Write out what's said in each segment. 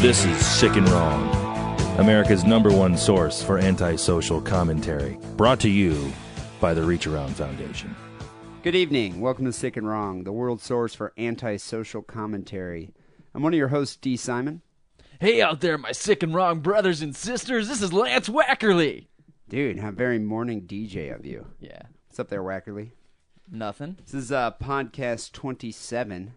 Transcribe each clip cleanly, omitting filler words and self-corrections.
This is Sick and Wrong, America's #1 source for antisocial commentary. Brought to you by the Reach Around Foundation. Good evening. Welcome to Sick and Wrong, the world source for antisocial commentary. I'm one of your hosts, D. Simon. Hey out there, my sick and wrong brothers and sisters. This is Lance Wackerly. Dude, how very morning DJ of you. Yeah. What's up there, Wackerly? Nothing. This is podcast 27.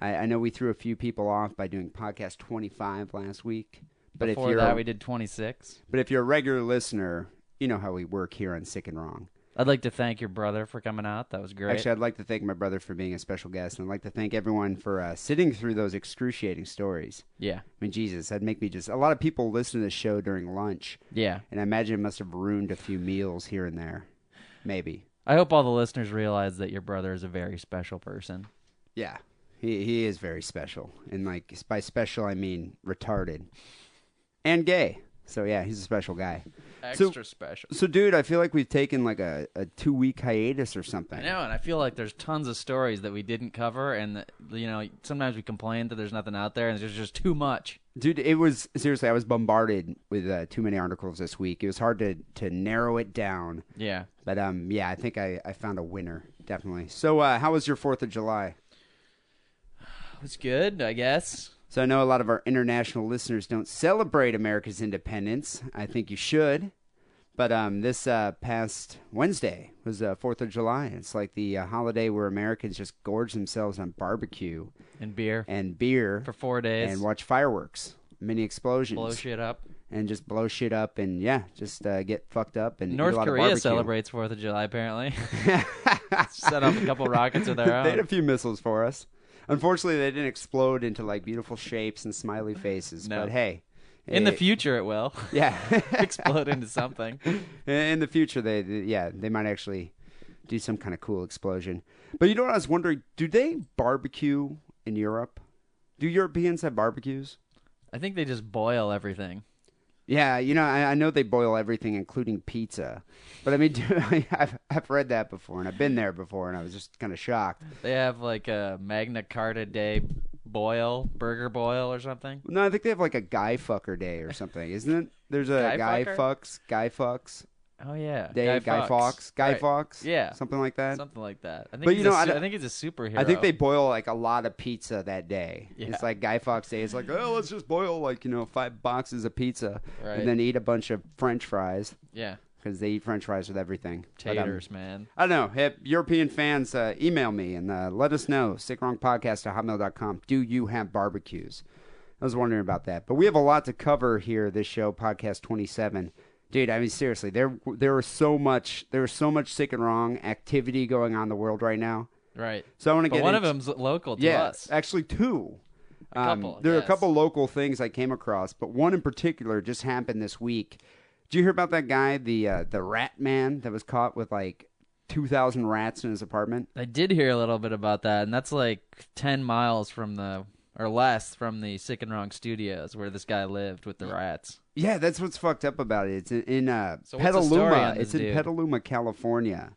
I know we threw a few people off by doing podcast 25 last week. But Before that, we did 26. But if you're a regular listener, you know how we work here on Sick and Wrong. I'd like to thank your brother for coming out. That was great. Actually, I'd like to thank my brother for being a special guest, and I'd like to thank everyone for sitting through those excruciating stories. Yeah. I mean, Jesus, that'd make me just... A lot of people listen to the show during lunch. Yeah. And I imagine it must have ruined a few meals here and there. Maybe. I hope all the listeners realize that your brother is a very special person. Yeah. He is very special. And, like, by special, I mean retarded. And gay. So, yeah, he's a special guy. Extra special. So, dude, I feel like we've taken, like, a 2-week hiatus or something. I know, and I feel like there's tons of stories that we didn't cover, and, sometimes we complain that there's nothing out there, and there's just too much. Dude, it was... Seriously, I was bombarded with too many articles this week. It was hard to narrow it down. Yeah. But, yeah, I think I found a winner, definitely. So, how was your 4th of July? It was good, I guess. So I know a lot of our international listeners don't celebrate America's independence. I think you should. But this past Wednesday was 4th of July. It's like the holiday where Americans just gorge themselves on barbecue. And beer. For 4 days. And watch fireworks. Mini explosions. Blow shit up. And just blow shit up and, yeah, just get fucked up and North eat a lot Korea of barbecue. celebrates 4th of July, apparently. Set off a couple rockets of their own. They had a few missiles for us. Unfortunately, they didn't explode into, like, beautiful shapes and smiley faces. No. But, hey. In the future, it will. Yeah. Explode into something. In the future, they might actually do some kind of cool explosion. But you know what I was wondering? Do they barbecue in Europe? Do Europeans have barbecues? I think they just boil everything. Yeah, I know they boil everything, including pizza. But, I mean, I've read that before, and I've been there before, and I was just kind of shocked. They have, like, a Magna Carta Day burger boil or something. No, I think they have, like, a Guy Fucker Day or something, isn't it? There's a Guy Fucks. Oh, yeah. Day, Guy Fawkes. Guy Right. Fawkes? Yeah. Something like that? Something like that. I think, But, I think he's a superhero. I think they boil, like, a lot of pizza that day. Yeah. It's like Guy Fawkes Day. It's like, oh, let's just boil, like, 5 boxes of pizza. Right. And then eat a bunch of French fries. Yeah. Because they eat French fries with everything. Taters, man. I don't know. Hey, European fans, email me and let us know. SickWrongPodcast@hotmail.com. Do you have barbecues? I was wondering about that. But we have a lot to cover here, this show, podcast 27. Dude, I mean, seriously, there was so much Sick and Wrong activity going on in the world right now. Right. So I want to get one of them's local to us. Actually two. A couple. There are a yes. couple local things I came across, but one in particular just happened this week. Did you hear about that guy, the rat man that was caught with like 2,000 rats in his apartment? I did hear a little bit about that, and that's like 10 miles or less from the Sick and Wrong studios where this guy lived with the rats. Yeah, that's what's fucked up about it. It's in So what's the story Petaluma. on this It's in dude? Petaluma, California.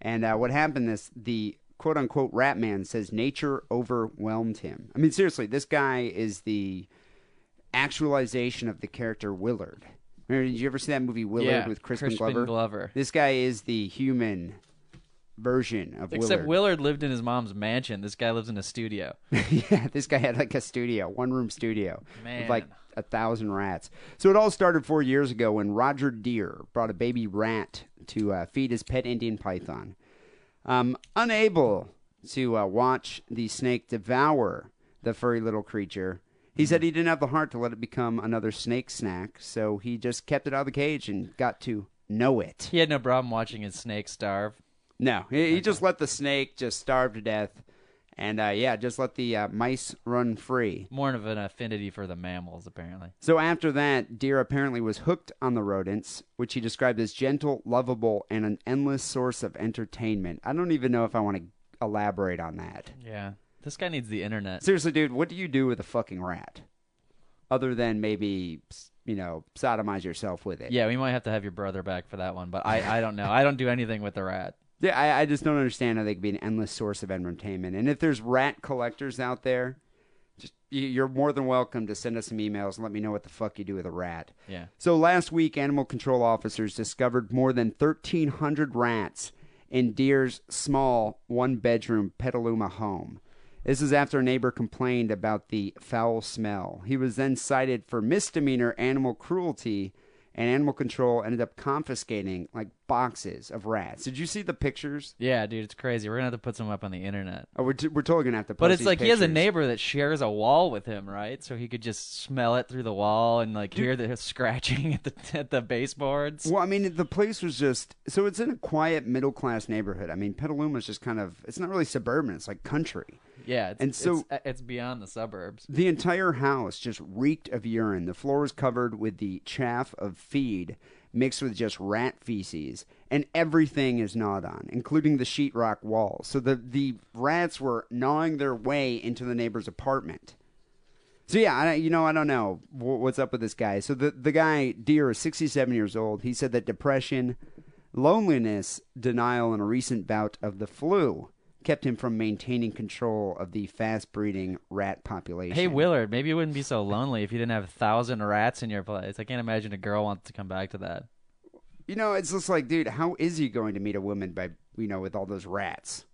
And what happened is the quote-unquote rat man says nature overwhelmed him. I mean, seriously, this guy is the actualization of the character Willard. Remember, did you ever see that movie Willard with Crispin Glover? This guy is the human version of Except Willard. Willard lived in his mom's mansion. This guy lives in a studio. Yeah, this guy had like a studio, one-room studio Man. with like 1,000 rats. So it all started 4 years ago when Roger Deere brought a baby rat to feed his pet Indian python. Unable to watch the snake devour the furry little creature, he said he didn't have the heart to let it become another snake snack, so he just kept it out of the cage and got to know it. He had no problem watching his snake starve. No, he just let the snake just starve to death, and just let the mice run free. More of an affinity for the mammals, apparently. So after that, Deere apparently was hooked on the rodents, which he described as gentle, lovable, and an endless source of entertainment. I don't even know if I want to elaborate on that. Yeah. This guy needs the internet. Seriously, dude, what do you do with a fucking rat? Other than maybe, sodomize yourself with it. Yeah, we might have to have your brother back for that one, but I don't know. I don't do anything with the rat. Yeah, I just don't understand how they could be an endless source of entertainment. And if there's rat collectors out there, You're more than welcome to send us some emails and let me know what the fuck you do with a rat. Yeah. So last week, animal control officers discovered more than 1,300 rats in Deer's small one-bedroom Petaluma home. This is after a neighbor complained about the foul smell. He was then cited for misdemeanor animal cruelty, and animal control ended up confiscating like boxes of rats. Did you see the pictures? Yeah, dude, it's crazy. We're gonna have to put some up on the internet. Oh, we're totally gonna have to. Post But it's these like he has a pictures. neighbor that shares a wall with him, right? So he could just smell it through the wall and like hear the scratching at the baseboards. Well, I mean, the place was just so it's in a quiet middle class neighborhood. I mean, Petaluma's just kind of it's not really suburban; it's like country. Yeah, it's beyond the suburbs. The entire house just reeked of urine. The floor was covered with the chaff of feed mixed with just rat feces, and everything is gnawed on, including the sheetrock walls. So the rats were gnawing their way into the neighbor's apartment. So yeah, I don't know what's up with this guy. So the guy, Deer, is 67 years old. He said that depression, loneliness, denial, and a recent bout of the flu kept him from maintaining control of the fast-breeding rat population. Hey, Willard, maybe you wouldn't be so lonely if you didn't have 1,000 rats in your place. I can't imagine a girl wants to come back to that. It's just like, dude, how is he going to meet a woman by, with all those rats?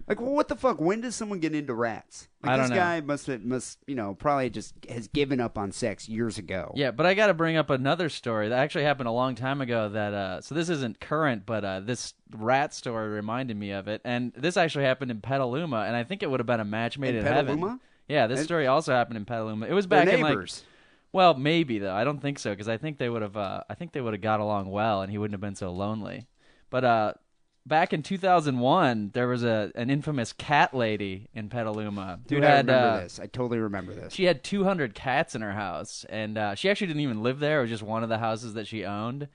Like, well, what the fuck? When does someone get into rats? Like, I don't this know. guy must, probably just has given up on sex years ago. Yeah, but I got to bring up another story that actually happened a long time ago. That so this isn't current, but this rat story reminded me of it, and this actually happened in Petaluma, and I think it would have been a match made in heaven. Petaluma? Yeah, this story also happened in Petaluma. It was They're back in neighbors. well, maybe though. I don't think so because I think they would have. I think they would have got along well, and he wouldn't have been so lonely. But back in 2001, there was an infamous cat lady in Petaluma. Dude, who I had, remember this. I totally remember this. She had 200 cats in her house, and she actually didn't even live there. It was just one of the houses that she owned.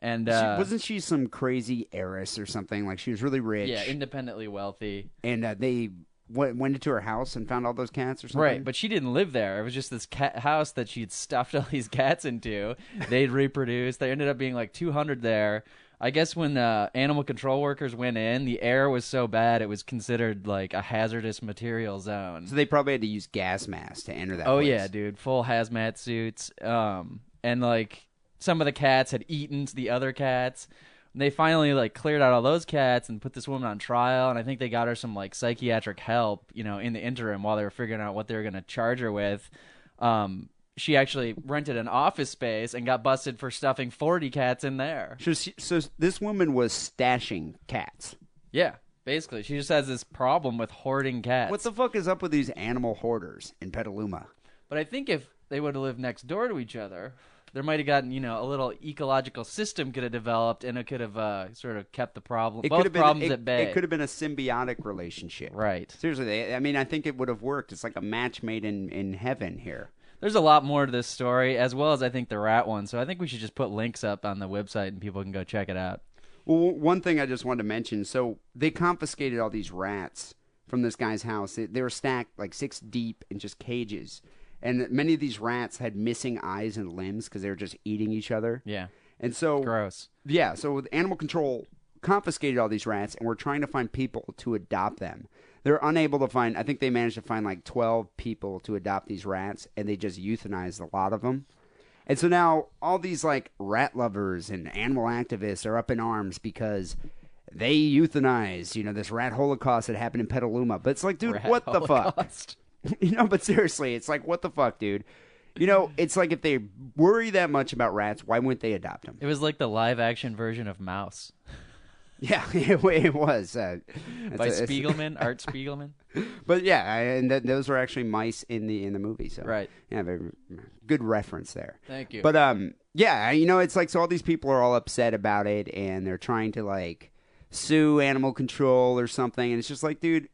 And Wasn't she some crazy heiress or something? Like, she was really rich. yeah, independently wealthy. And they went into her house and found all those cats or something? Right, but she didn't live there. It was just this cat house that she'd stuffed all these cats into. They'd reproduce. There ended up being like 200 there. I guess when animal control workers went in, the air was so bad it was considered like a hazardous material zone. So they probably had to use gas masks to enter that Oh place. yeah, dude, full hazmat suits. And like some of the cats had eaten the other cats. And they finally like cleared out all those cats and put this woman on trial. And I think they got her some like psychiatric help, in the interim while they were figuring out what they were going to charge her with. She actually rented an office space and got busted for stuffing 40 cats in there. So this woman was stashing cats. Yeah, basically. She just has this problem with hoarding cats. What the fuck is up with these animal hoarders in Petaluma? But I think if they would have lived next door to each other, there might have gotten, a little ecological system could have developed, and it could have sort of kept the problem, both problems at bay. It could have been a symbiotic relationship. Right. Seriously, I mean, I think it would have worked. It's like a match made in heaven here. There's a lot more to this story, as well as I think the rat one, so I think we should just put links up on the website and people can go check it out. Well, one thing I just wanted to mention, so they confiscated all these rats from this guy's house. They were stacked like 6 deep in just cages. And many of these rats had missing eyes and limbs because they were just eating each other. Yeah. And so, Gross. yeah, so animal control confiscated all these rats, and we're trying to find people to adopt them. They're unable to find, I think they managed to find like 12 people to adopt these rats, and they just euthanized a lot of them. And so now all these like rat lovers and animal activists are up in arms because they euthanized, this rat holocaust that happened in Petaluma. But it's like, dude, Rat what the fuck? holocaust. But seriously, it's like, what the fuck, dude? It's like if they worry that much about rats, why wouldn't they adopt them? It was like the live-action version of Mouse. Yeah, it was. By Spiegelman, Art Spiegelman. But yeah, and those were actually mice in the movie. So Right. Yeah, very good reference there. Thank you. But yeah, it's like so all these people are all upset about it, and they're trying to like sue animal control or something, and it's just like, dude,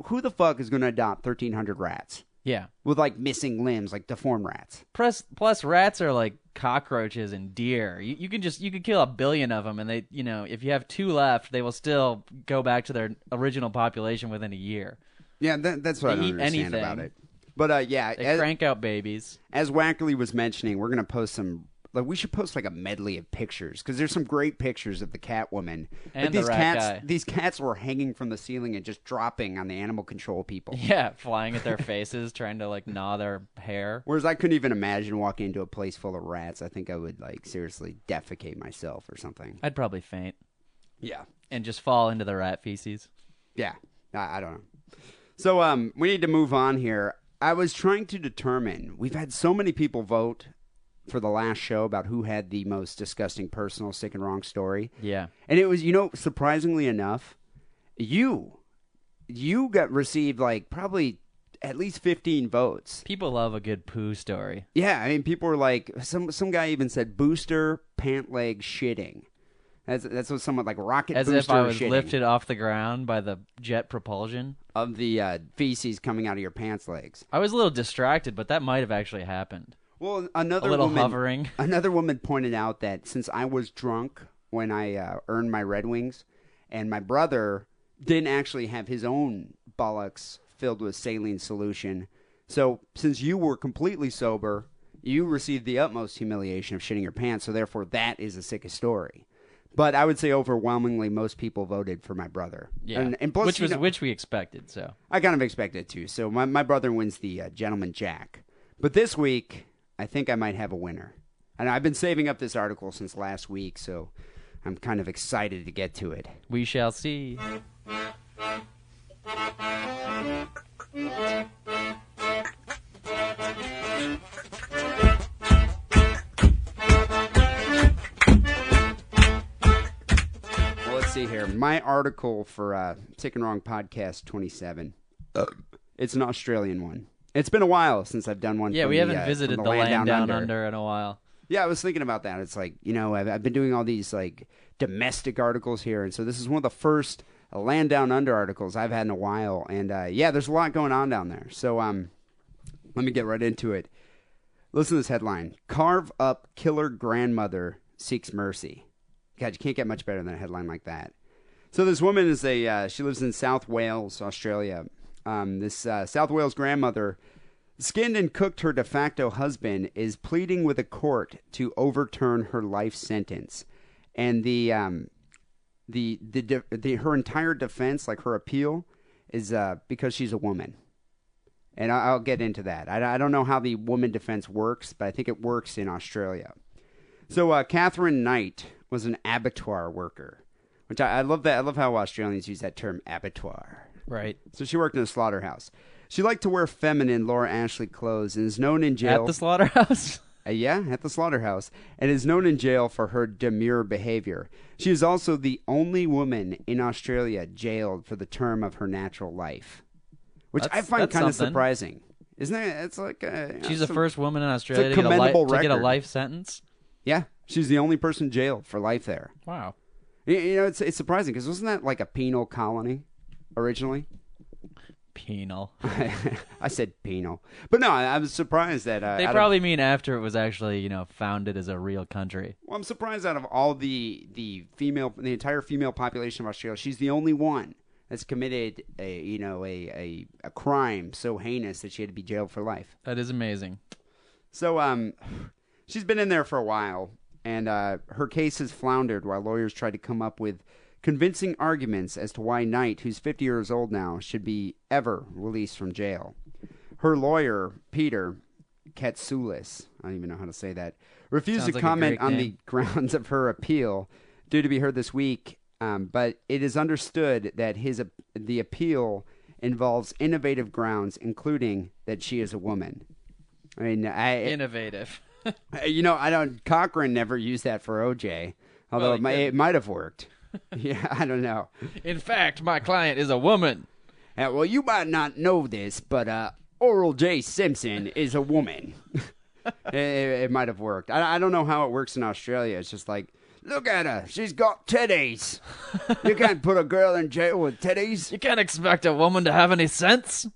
who the fuck is going to adopt 1,300 rats Yeah. with like missing limbs, like deformed rats? Plus, rats are like cockroaches and deer. You could kill 1 billion of them, and they, if you have 2 left, they will still go back to their original population within a year. Yeah, that's what I don't eat understand anything. about it. But yeah, They crank out babies. as Wackerly was mentioning, we're going to post some Like, we should post like a medley of pictures because there's some great pictures of the Catwoman. And Like, the these rat cats, guy. these cats were hanging from the ceiling and just dropping on the animal control people. Yeah, flying at their faces, trying to like gnaw their hair. Whereas I couldn't even imagine walking into a place full of rats. I think I would like seriously defecate myself or something. I'd probably faint Yeah, and just fall into the rat feces. yeah. I don't know. So we need to move on here. I was trying to determine. We've had so many people vote for the last show about who had the most disgusting personal sick and wrong story. Yeah. And it was, surprisingly enough, you got received like probably at least 15 votes. People love a good poo story. Yeah, I mean, people were like, some guy even said booster pant leg shitting. That's what someone like rocket As booster if I was shitting lifted off the ground by the jet propulsion. of the feces coming out of your pants legs. I was a little distracted, but that might have actually happened. Well, A little hovering. Another woman pointed out that since I was drunk when I earned my Red Wings, and my brother didn't actually have his own bollocks filled with saline solution, so since you were completely sober, you received the utmost humiliation of shitting your pants, so therefore that is the sickest story. But I would say overwhelmingly most people voted for my brother. Yeah. And plus, which we expected, so. I kind of expected it too. So my brother wins the Gentleman Jack. But this week, I think I might have a winner. And I've been saving up this article since last week, so I'm kind of excited to get to it. We shall see. Well, let's see here. My article for Sick and Wrong Podcast 27. It's an Australian one. It's been a while since I've done one. Yeah, from we the, haven't visited from the land down under. under in a while. Yeah, I was thinking about that. It's like, I've been doing all these like domestic articles here, and so this is one of the first land down under articles I've had in a while. And yeah, there's a lot going on down there. So let me get right into it. Listen to this headline: Carve up killer grandmother seeks mercy. God, you can't get much better than a headline like that. So this woman is she lives in South Wales, Australia. This South Wales grandmother, skinned and cooked her de facto husband, is pleading with a court to overturn her life sentence, and her entire defense, like her appeal, is because she's a woman. And I'll get into that. I don't know how the woman defense works, but I think it works in Australia. So Catherine Knight was an abattoir worker, which I love that. I love how Australians use that term, abattoir. Right. So she worked in a slaughterhouse. She liked to wear feminine Laura Ashley clothes and is known in jail. At the slaughterhouse? Yeah, at the slaughterhouse. And is known in jail for her demure behavior. She is also the only woman in Australia jailed for the term of her natural life. Which I find kind of surprising. Isn't it? It's like she's the first woman in Australia to get a life sentence? Yeah, she's the only person jailed for life there. Wow. It's surprising because wasn't that like a penal colony originally? Penal. I said penal. But no, I was surprised that... they probably mean after it was actually, founded as a real country. Well, I'm surprised out of all the entire female population of Australia, she's the only one that's committed a crime so heinous that she had to be jailed for life. That is amazing. So she's been in there for a while, and her case has floundered while lawyers try to come up with convincing arguments as to why Knight, who's 50 years old now, should be ever released from jail. Her lawyer, Peter Katsoulis, I don't even know how to say that, refused to comment on the grounds of her appeal, due to be heard this week. But it is understood that the appeal involves innovative grounds, including that she is a woman. I mean, innovative. Cochran never used that for OJ, although it might have worked. Yeah, I don't know. In fact, my client is a woman. Well, you might not know this, but Oral J. Simpson is a woman. It might have worked. I don't know how it works in Australia. It's just like, look at her. She's got titties. You can't put a girl in jail with titties. You can't expect a woman to have any sense.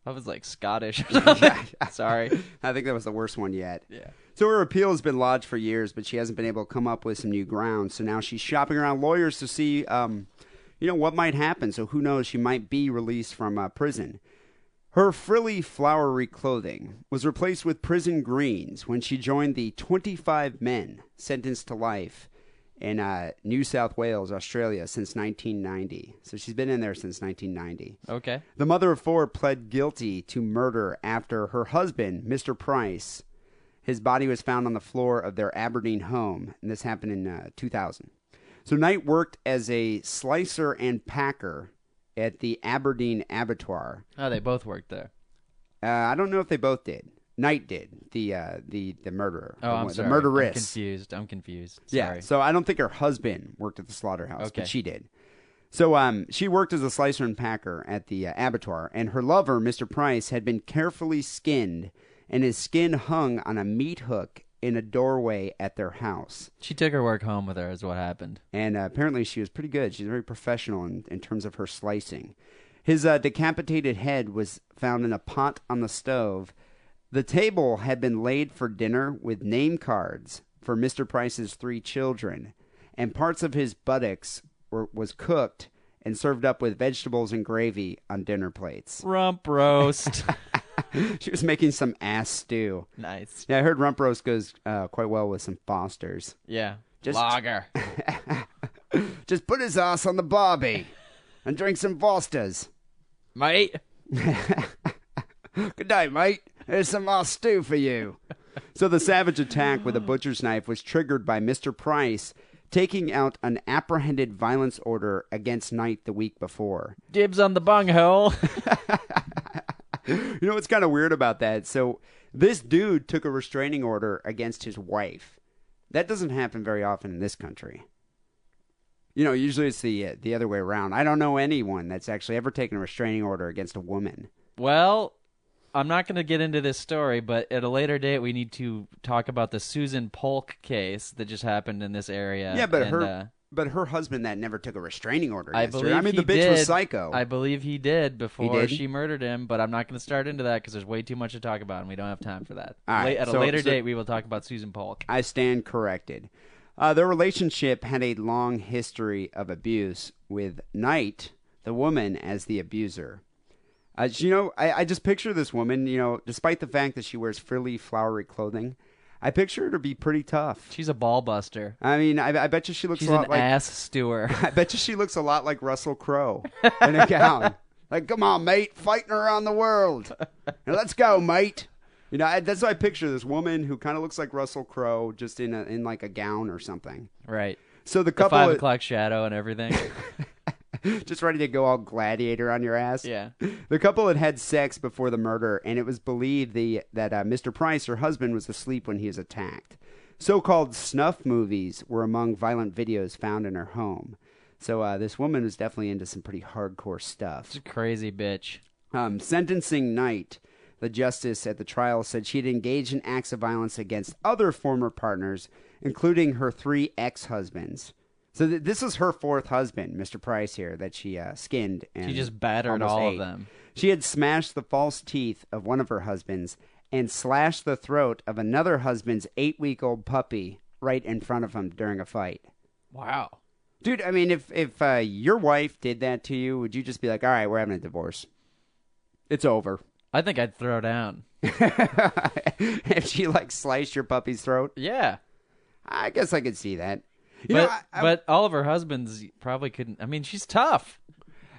I was like Scottish or something. Sorry. I think that was the worst one yet. Yeah. So her appeal has been lodged for years, but she hasn't been able to come up with some new grounds. So now she's shopping around lawyers to see, what might happen. So who knows? She might be released from prison. Her frilly, flowery clothing was replaced with prison greens when she joined the 25 men sentenced to life in New South Wales, Australia, since 1990. So she's been in there since 1990. Okay. The mother of four pled guilty to murder after her husband, Mr. Price, his body was found on the floor of their Aberdeen home, and this happened in 2000. So Knight worked as a slicer and packer at the Aberdeen Abattoir. Oh, they both worked there. I don't know if they both did. Knight did, the murderer. Oh, I'm the sorry. murderess. I'm confused. Yeah, Sorry. so I don't think her husband worked at the slaughterhouse, Okay. but she did. So she worked as a slicer and packer at the abattoir, and her lover, Mr. Price, had been carefully skinned, and his skin hung on a meat hook in a doorway at their house. She took her work home with her is what happened. And apparently she was pretty good. She's very professional in terms of her slicing. His decapitated head was found in a pot on the stove. The table had been laid for dinner with name cards for Mr. Price's 3 children, and parts of his buttocks was cooked and served up with vegetables and gravy on dinner plates. Rump roast. She was making some ass stew. Nice. Yeah, I heard rump roast goes quite well with some Fosters. Yeah. Just- Lager. Just put his ass on the barbie and drink some Fosters. Mate. Good day, mate. Here's some stew for you. So the savage attack with a butcher's knife was triggered by Mr. Price taking out an apprehended violence order against Knight the week before. Dibs on the bunghole. You know what's kind of weird about that? So this dude took a restraining order against his wife. That doesn't happen very often in this country. You know, usually it's the other way around. I don't know anyone that's actually ever taken a restraining order against a woman. Well, I'm not going to get into this story, but at a later date, we need to talk about the Susan Polk case that just happened in this area. Yeah, but and, her husband that never took a restraining order I against her. believe I mean, he the bitch did. was psycho. I believe he did before did? she murdered him, but I'm not going to start into that because there's way too much to talk about, and we don't have time for that. All right, At a later date, we will talk about Susan Polk. I stand corrected. Their relationship had a long history of abuse, with Knight, the woman, as the abuser. I just picture this woman, despite the fact that she wears frilly, flowery clothing, I picture her to be pretty tough. She's a ball buster. I mean, I bet you she looks She's a lot an like... ass stewer. I bet you she looks a lot like Russell Crowe in a gown. Like, come on, mate, fighting around the world. Now, let's go, mate. That's what I picture, this woman who kind of looks like Russell Crowe, just in like a gown or something. Right. So the The couple... 5 o'clock shadow and everything. just ready to go all gladiator on your ass. Yeah. The couple had had sex before the murder, and it was believed that Mr. Price, her husband, was asleep when he was attacked. So-called snuff movies were among violent videos found in her home. So this woman was definitely into some pretty hardcore stuff. She's a crazy bitch. Sentencing Knight, the justice at the trial, said she had engaged in acts of violence against other former partners, including her 3 ex-husbands. So this is her 4th husband, Mr. Price here, that she skinned. And She just battered almost all ate. of them. She had smashed the false teeth of one of her husbands and slashed the throat of another husband's 8-week-old puppy right in front of him during a fight. Wow. Dude, I mean, if your wife did that to you, would you just be like, all right, we're having a divorce? It's over. I think I'd throw down. If she, sliced your puppy's throat? Yeah. I guess I could see that. But all of her husbands probably couldn't. I mean, she's tough.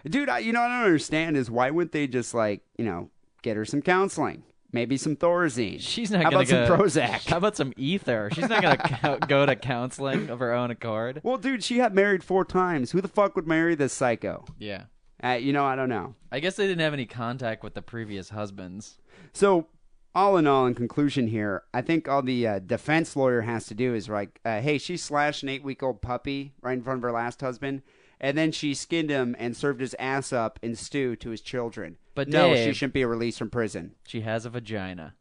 Dude, I don't understand is why wouldn't they just, get her some counseling? Maybe some Thorazine. She's not How going to about some Prozac? How about some ether? She's not going to go to counseling of her own accord. Well, dude, she got married 4 times. Who the fuck would marry this psycho? Yeah. I don't know. I guess they didn't have any contact with the previous husbands. So, all in all, in conclusion here, I think all the defense lawyer has to do is hey, she slashed an 8-week-old puppy right in front of her last husband, and then she skinned him and served his ass up in stew to his children. But no, Dave, she shouldn't be released from prison. She has a vagina.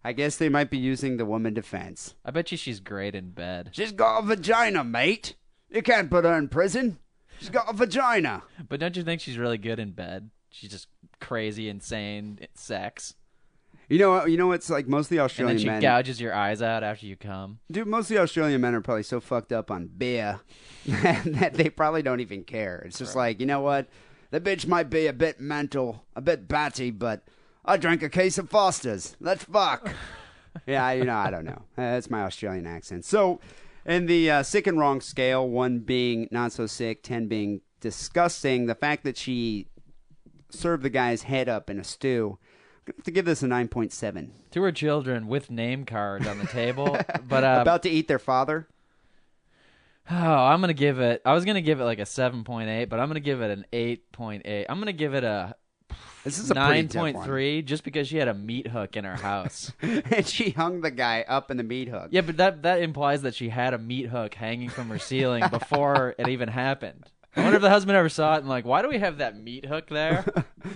I guess they might be using the woman defense. I bet you she's great in bed. She's got a vagina, mate. You can't put her in prison. She's got a vagina. But don't you think she's really good in bed? She's just crazy, insane sex. You know, it's like most of the And Australian then she men. gouges your eyes out after you come. Dude, most of the Australian men are probably so fucked up on beer that they probably don't even care. It's just like, you know what? The bitch might be a bit mental, a bit batty, but I drank a case of Foster's. Let's fuck. Yeah, I don't know. That's my Australian accent. So, in the sick and wrong scale, 1 being not so sick, 10 being disgusting, the fact that she served the guy's head up in a stew, I'm going to have to give this a 9.7. To her children with name cards on the table. But About to eat their father? Oh, I'm going to give it... I was going to give it like a 7.8, but I'm going to give it an 8.8. I'm going to give it a... This is a 9.3 just because she had a meat hook in her house. And she hung the guy up in the meat hook. Yeah, but that implies that she had a meat hook hanging from her ceiling before it even happened. I wonder if the husband ever saw it and like, why do we have that meat hook there?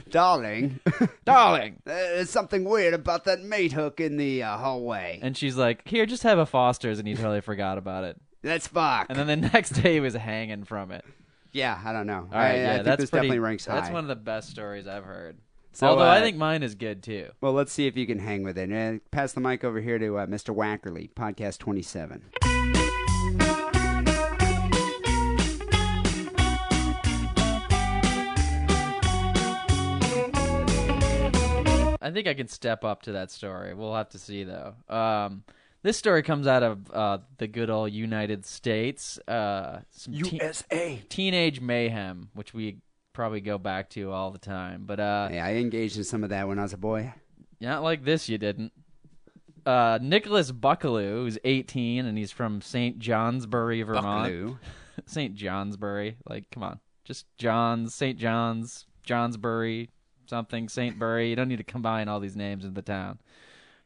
Darling. Darling! There's something weird about that meat hook in the hallway. And she's like, here, just have a Foster's, and he totally forgot about it. Let's fuck. And then the next day he was hanging from it. Yeah, I don't know. All right, I think this definitely ranks high. That's one of the best stories I've heard. So, Although I think mine is good too. Well, let's see if you can hang with it. Pass the mic over here to Mr. Wackerly, podcast 27. I think I can step up to that story. We'll have to see, though. This story comes out of the good old United States. USA. Teenage mayhem, which we probably go back to all the time. But yeah, I engaged in some of that when I was a boy. Not like this, you didn't. Nicholas Buckaloo, who's 18, and he's from St. Johnsbury, Vermont. Buckaloo. St. Johnsbury. Like, come on. Just St. John's, Johnsbury, something, St. Bury. You don't need to combine all these names in the town.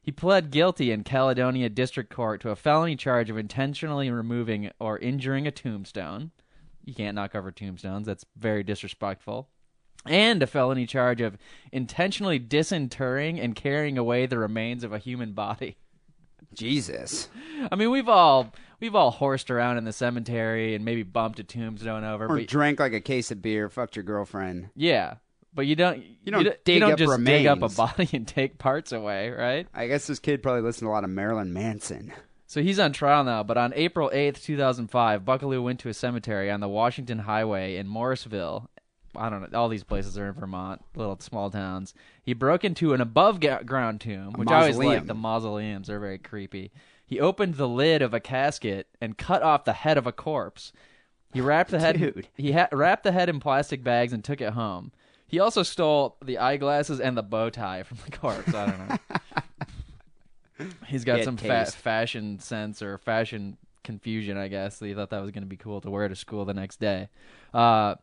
He pled guilty in Caledonia District Court to a felony charge of intentionally removing or injuring a tombstone. You can't knock over tombstones. That's very disrespectful. And a felony charge of intentionally disinterring and carrying away the remains of a human body. Jesus. I mean, we've all horsed around in the cemetery and maybe bumped a tombstone over. Or drank like a case of beer, fucked your girlfriend. Yeah. But you don't just remains. dig up a body and take parts away, right? I guess this kid probably listened to a lot of Marilyn Manson. So he's on trial now, but on April 8th, 2005, Buckaloo went to a cemetery on the Washington Highway in Morrisville. I don't know. All these places are in Vermont, little small towns. He broke into an above-ground tomb, which I always like. The mausoleums are very creepy. He opened the lid of a casket and cut off the head of a corpse. He wrapped the head. Dude. He wrapped the head in plastic bags and took it home. He also stole the eyeglasses and the bow tie from the corpse. I don't know. He's got some fashion sense or fashion confusion, I guess. He thought that was going to be cool to wear to school the next day. And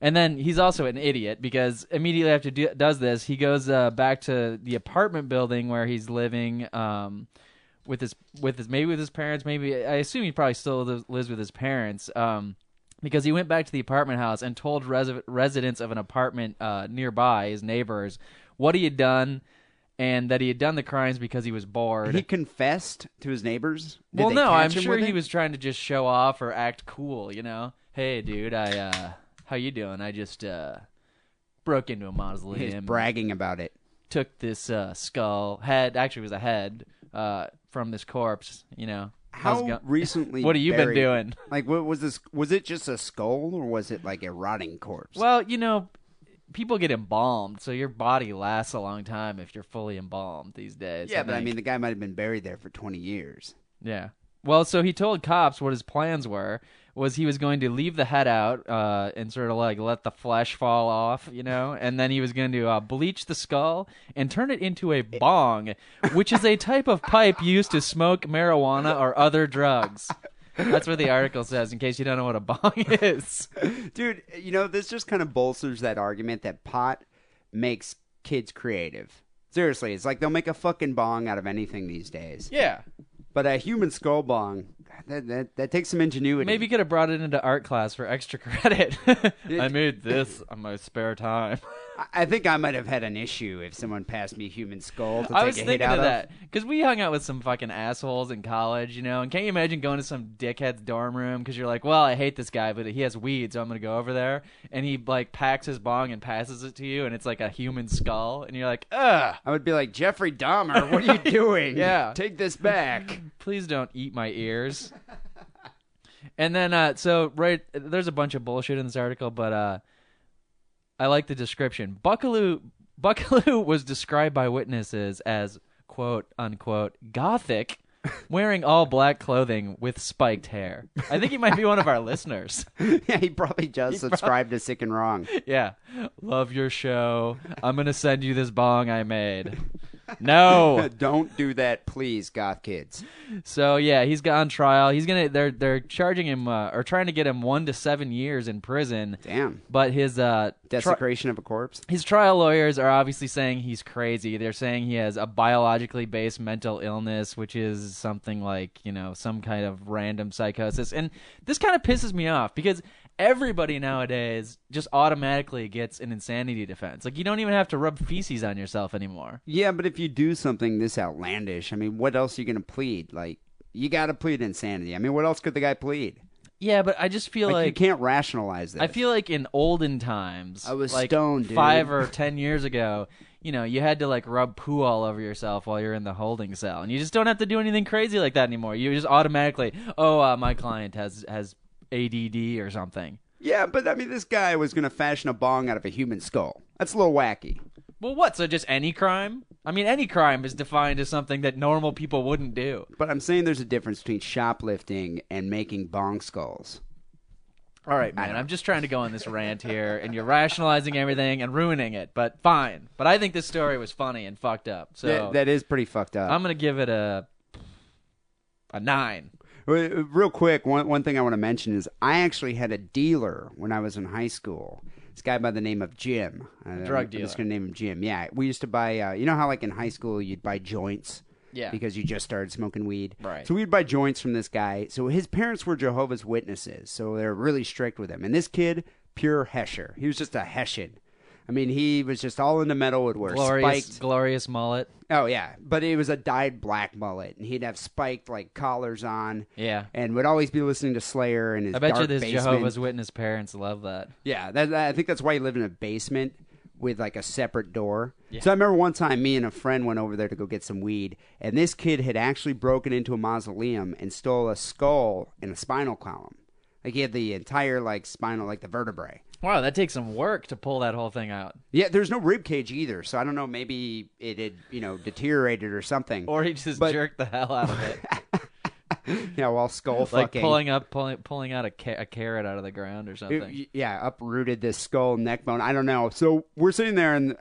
then he's also an idiot because immediately after does this, he goes back to the apartment building where he's living with his parents. Maybe I assume he probably still lives with his parents. Because he went back to the apartment house and told residents of an apartment nearby, his neighbors, what he had done and that he had done the crimes because he was bored. He confessed to his neighbors? Well, no, I'm sure he was trying to just show off or act cool, you know? Hey, dude, how you doing? I just broke into a mausoleum. He's bragging about it. Took this head, actually it was a head, from this corpse, you know? How recently? What have you been doing? Like, what was this? Was it just a skull, or was it like a rotting corpse? Well, you know, people get embalmed, so your body lasts a long time if you're fully embalmed these days. Yeah, but I mean, the guy might have been buried there for 20 years. Yeah. Well, so he told cops what his plans were. Was he was going to leave the head out and sort of like let the flesh fall off, you know, and then he was going to bleach the skull and turn it into a bong, which is a type of pipe used to smoke marijuana or other drugs. That's what the article says, in case you don't know what a bong is. Dude, you know, this just kind of bolsters that argument that pot makes kids creative. Seriously, it's like they'll make a fucking bong out of anything these days. Yeah. But a human skull bong, that takes some ingenuity. Maybe you could have brought it into art class for extra credit. I made this on my spare time. I think I might have had an issue if someone passed me a human skull to I take was a hit thinking out of that because we hung out with some fucking assholes in college, you know. And can't you imagine going to some dickhead's dorm room because you're like, well, I hate this guy, but he has weed, so I'm gonna go over there. And he like packs his bong and passes it to you, and it's like a human skull, and you're like, ugh. I would be like, Jeffrey Dahmer, what are you doing? Yeah, take this back. Please don't eat my ears. And then, so there's a bunch of bullshit in this article, but I like the description. Buckaloo Buckaloo was described by witnesses as quote unquote gothic, wearing all black clothing with spiked hair. I think he might be one of our listeners. Yeah, he probably just subscribed to Sick and Wrong. Yeah. Love your show. I'm going to send you this bong I made. No. Don't do that, please, goth kids. So yeah, he's got on trial. He's gonna. They're charging him or trying to get him 1 to 7 years in prison. Damn. But his Desecration of a corpse. his trial lawyers are obviously saying he's crazy. They're saying he has a biologically based mental illness, which is something like some kind of random psychosis. And this kind of pisses me off because everybody nowadays just automatically gets an insanity defense. Like, you don't even have to rub feces on yourself anymore. Yeah, but if you do something this outlandish, I mean, what else are you going to plead? Like, you got to plead insanity. I mean, what else could the guy plead? Yeah, but I just feel like you can't rationalize this. I feel like in olden times, I was like stoned, dude. 5 or 10 years ago, you had to like rub poo all over yourself while you're in the holding cell, and you just don't have to do anything crazy like that anymore. You just automatically, my client has ADD or something. Yeah, but I mean, this guy was going to fashion a bong out of a human skull. That's a little wacky. Well, what? So just any crime? I mean, any crime is defined as something that normal people wouldn't do. But I'm saying there's a difference between shoplifting and making bong skulls. All right, man. I'm just trying to go on this rant here, and you're rationalizing everything and ruining it. But fine. But I think this story was funny and fucked up. So that is pretty fucked up. I'm gonna give it a 9. Real quick, one thing I want to mention is I actually had a dealer when I was in high school. This guy by the name of Jim. Drug dealer. I'm just going to name him Jim. Yeah, we used to buy, you know how like in high school you'd buy joints? Yeah. Because you just started smoking weed. Right. So we'd buy joints from this guy. So his parents were Jehovah's Witnesses, so they're really strict with him. And this kid, pure Hesher. He was just a Hessian. I mean, he was just all into metal, would wear spiked. Glorious mullet. Oh, yeah. But it was a dyed black mullet, and he'd have spiked, like, collars on. Yeah. And would always be listening to Slayer in his dark basement. I bet you his Jehovah's Witness parents love that. Yeah, I think that's why he lived in a basement with, like, a separate door. Yeah. So I remember one time me and a friend went over there to go get some weed, and this kid had actually broken into a mausoleum and stole a skull and a spinal column. Like, he had the entire, like, spinal, like, the vertebrae. Wow, that takes some work to pull that whole thing out. Yeah, there's no rib cage either, so I don't know. Maybe it had, deteriorated or something. Or he just jerked the hell out of it. Yeah, while skull like fucking. pulling out a carrot out of the ground or something. Yeah, uprooted this skull neck bone. I don't know. So we're sitting there and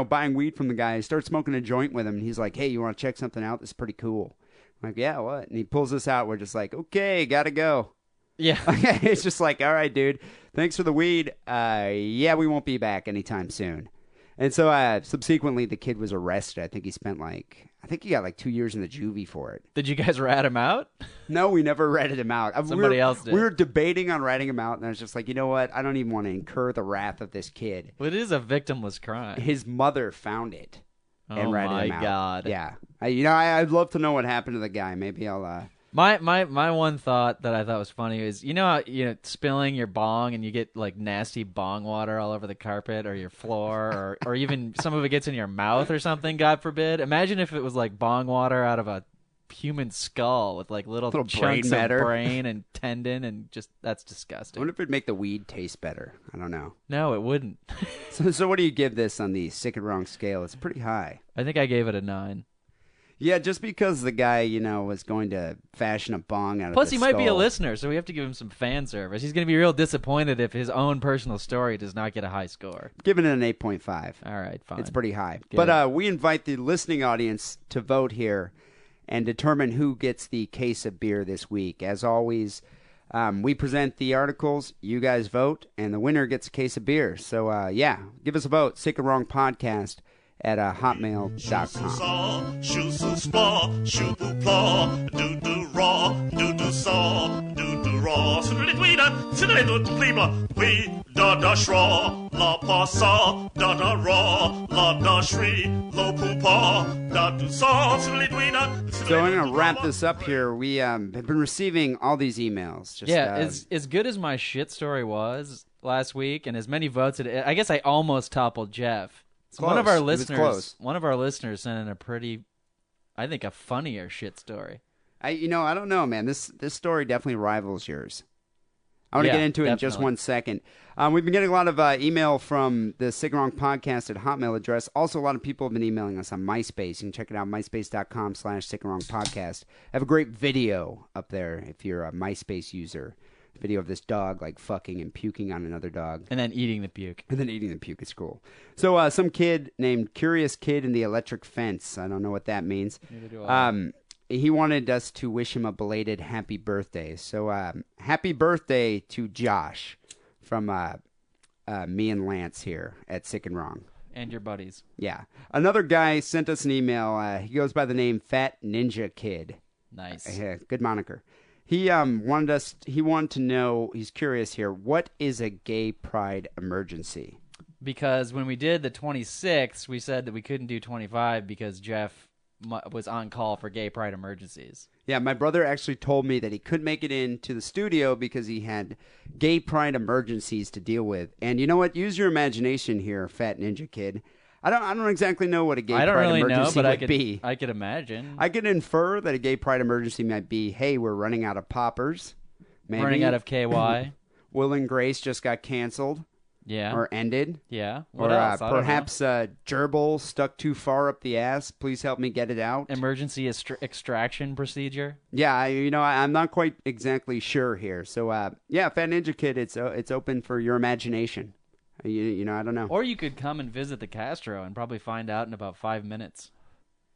buying weed from the guy. I start smoking a joint with him, and he's like, "Hey, you want to check something out? This is pretty cool." I'm like, "Yeah, what?" And he pulls this out. We're just like, "Okay, gotta go." Yeah. It's just like, all right, dude, thanks for the weed. Yeah, we won't be back anytime soon. And so subsequently, the kid was arrested. I think he got like 2 years in the juvie for it. Did you guys rat him out? No, we never ratted him out. Somebody else did. We were debating on ratting him out, and I was just like, you know what? I don't even want to incur the wrath of this kid. Well, it is a victimless crime. His mother found it and ratted him out. Oh, my God. Yeah. I'd love to know what happened to the guy. Maybe I'll... My one thought that I thought was funny is, how spilling your bong and you get like nasty bong water all over the carpet or your floor or even some of it gets in your mouth or something, God forbid. Imagine if it was like bong water out of a human skull with like little chunks of brain and tendon and just, that's disgusting. I wonder if it'd make the weed taste better. I don't know. No, it wouldn't. So what do you give this on the Sick and Wrong scale? It's pretty high. I think I gave it a 9. Yeah, just because the guy, was going to fashion a bong out of Plus, the he might be a skull. listener, so we have to give him some fan service. He's going to be real disappointed if his own personal story does not get a high score. Giving it an 8.5. All right, fine. It's pretty high. Good. But we invite the listening audience to vote here and determine who gets the case of beer this week. As always, we present the articles, you guys vote, and the winner gets a case of beer. So, give us a vote. Sick and Wrong Podcast at hotmail.com. So I'm going to wrap this up here. We have been receiving all these emails. As good as my shit story was last week and as many votes, I guess I almost toppled Jeff. Close. One of our listeners sent in a pretty, I think, a funnier shit story. I don't know, man. This story definitely rivals yours. I want to Yeah, get into it in just definitely. 1 second. We've been getting a lot of email from the Sick and Wrong podcast at Hotmail address. Also, a lot of people have been emailing us on MySpace. You can check it out, myspace.com/Sick and Wrong podcast. I have a great video up there if you're a MySpace user. Video of this dog like fucking and puking on another dog. And then eating the puke. And then eating the puke. It's cool. So some kid named Curious Kid in the Electric Fence. I don't know what that means. Neither do I. He wanted us to wish him a belated happy birthday. So happy birthday to Josh from me and Lance here at Sick and Wrong. And your buddies. Yeah. Another guy sent us an email. He goes by the name Fat Ninja Kid. Nice. Good moniker. He wanted to know, he's curious here, what is a gay pride emergency? Because when we did the 26th, we said that we couldn't do 25 because Jeff was on call for gay pride emergencies. Yeah, my brother actually told me that he couldn't make it into the studio because he had gay pride emergencies to deal with. And you know what? Use your imagination here, Fat Ninja Kid. I don't exactly know what a gay I don't pride really know, emergency but would be. I could imagine. I could infer that a gay pride emergency might be, hey, we're running out of poppers. Maybe. Running out of KY. Will and Grace just got canceled Yeah. or ended. Yeah. Or What else? I don't know. perhaps gerbil stuck too far up the ass. Please help me get it out. Emergency extraction procedure. Yeah, I'm not quite exactly sure here. So, yeah, Fat Ninja Kid, it's open for your imagination. You know, I don't know. Or you could come and visit the Castro and probably find out in about 5 minutes.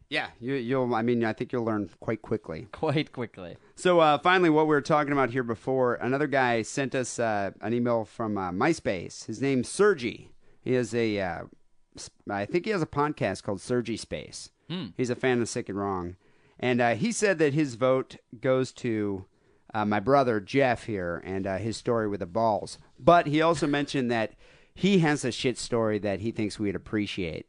Yeah, you'll. I mean, I think you'll learn quite quickly. Quite quickly. So, finally, what we were talking about here before, another guy sent us an email from MySpace. His name's Sergi. He has I think he has a podcast called Sergi Space. He's a fan of Sick and Wrong. And he said that his vote goes to my brother, Jeff, here, and his story with the balls. But he also mentioned that he has a shit story that he thinks we'd appreciate.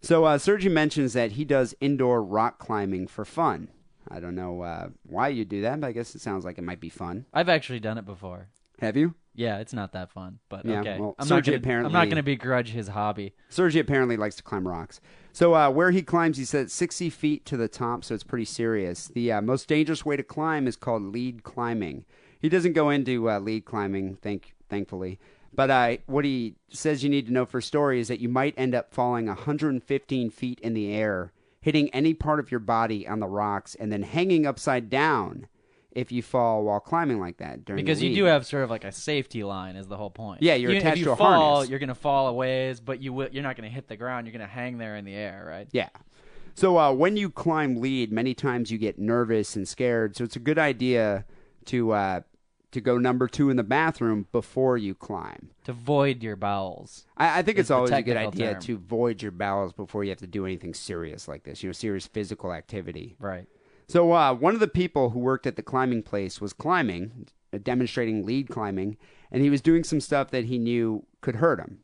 So Sergi mentions that he does indoor rock climbing for fun. I don't know why you do that, but I guess it sounds like it might be fun. I've actually done it before. Have you? Yeah, it's not that fun, but Yeah, okay. well, I'm Sergi not apparently- going to begrudge his hobby. Sergi apparently likes to climb rocks. So where he climbs, he said 60 feet to the top, so it's pretty serious. The most dangerous way to climb is called lead climbing. He doesn't go into lead climbing, thankfully. But what he says you need to know for story is that you might end up falling 115 feet in the air, hitting any part of your body on the rocks, and then hanging upside down if you fall while climbing like that during Because the you lead. do have sort of like a safety line is the whole point. Yeah, you're Even attached if to you a fall, harness. you're going to fall a ways, but you're not going to hit the ground. You're going to hang there in the air, right? Yeah. So when you climb lead, many times you get nervous and scared. So it's a good idea to go number 2 in the bathroom before you climb. To void your bowels. I think Is it's the always a good technical idea term. to void your bowels before you have to do anything serious like this. Serious physical activity. Right. So one of the people who worked at the climbing place was climbing, demonstrating lead climbing, and he was doing some stuff that he knew could hurt him.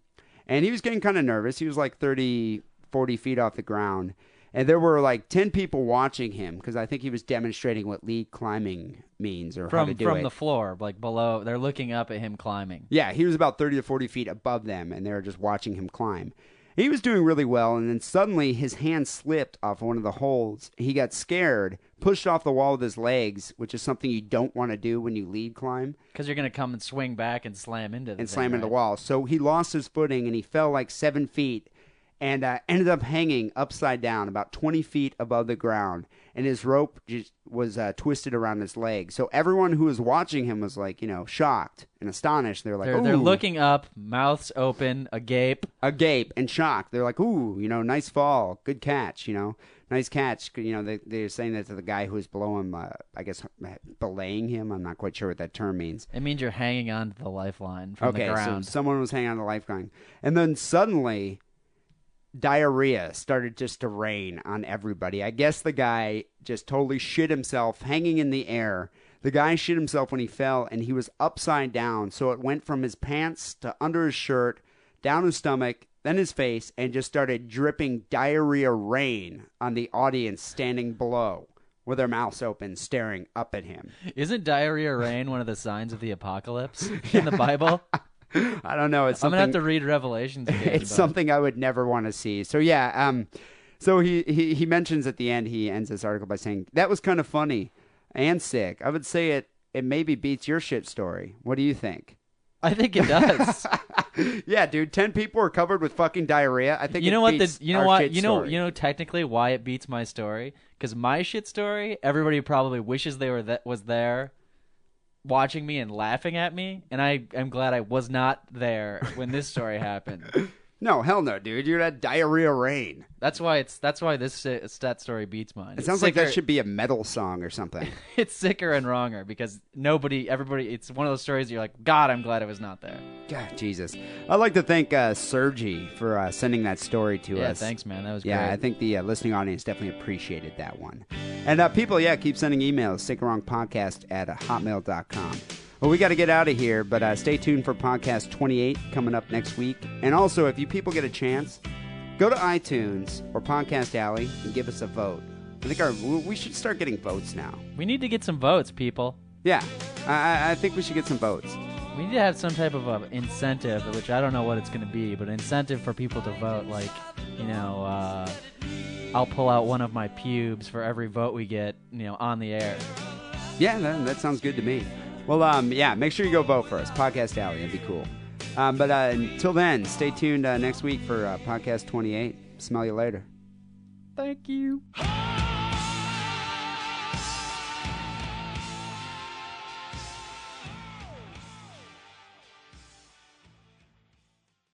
And he was getting kind of nervous. He was like 30, 40 feet off the ground. And there were like 10 people watching him because I think he was demonstrating what lead climbing means or how to do From it. the floor, like below. They're looking up at him climbing. Yeah, he was about 30 to 40 feet above them, and they were just watching him climb. He was doing really well, and then suddenly his hand slipped off one of the holes. He got scared, pushed off the wall with his legs, which is something you don't want to do when you lead climb, Because you're going to come and swing back and slam into the and thing, slam into the right? wall. So he lost his footing, and he fell like 7 feet, and ended up hanging upside down about 20 feet above the ground, and his rope just was twisted around his leg. So everyone who was watching him was like, shocked and astonished. They're like, They're "Ooh." looking up, mouths open, agape. Agape and shocked. They're like, "Ooh, nice fall, good catch, nice catch." They're saying that to the guy who was below him. I guess belaying him. I'm not quite sure what that term means. It means you're hanging on to the lifeline from the Okay, so ground. someone was hanging on the lifeline, and then suddenly, diarrhea started just to rain on everybody. I guess the guy just totally shit himself, hanging in the air. The guy shit himself when he fell, and he was upside down, so it went from his pants to under his shirt, down his stomach, then his face, and just started dripping diarrhea rain on the audience standing below with their mouths open, staring up at him. Isn't diarrhea rain one of the signs of the apocalypse in the Bible? I don't know. It's I'm something. going to have to read Revelations again. It's something I would never want to see. So yeah, so he mentions at the end, he ends this article by saying that was kind of funny and sick. I would say it it maybe beats your shit story. What do you think? I think it does. Yeah, dude, 10 people are covered with fucking diarrhea. I think You know it what? beats You know our what? shit You know. story. You know technically why it beats my story. Because my shit story, everybody probably wishes they were was there, watching me and laughing at me, and I'm glad I was not there when this story happened. No, hell no, dude. You're at diarrhea rain. That's why this stat story beats mine. It sounds like that should be a metal song or something. It's sicker and wronger because everybody. It's one of those stories you're like, God, I'm glad I was not there. God, Jesus. I'd like to thank Sergi for sending that story to us. Yeah, thanks, man. That was great. Yeah, I think the listening audience definitely appreciated that one. And people, keep sending emails. sickandwrongpodcast@hotmail.com. Well, we got to get out of here, but stay tuned for podcast 28 coming up next week. And also, if you people get a chance, go to iTunes or Podcast Alley and give us a vote. I think we should start getting votes now. We need to get some votes, people. Yeah, I think we should get some votes. We need to have some type of incentive, which I don't know what it's going to be, but incentive for people to vote. Like, I'll pull out one of my pubes for every vote we get, on the air. Yeah, that sounds good to me. Well, make sure you go vote for us. Podcast Alley, that'd be cool. But until then, stay tuned next week for Podcast 28. Smell you later. Thank you.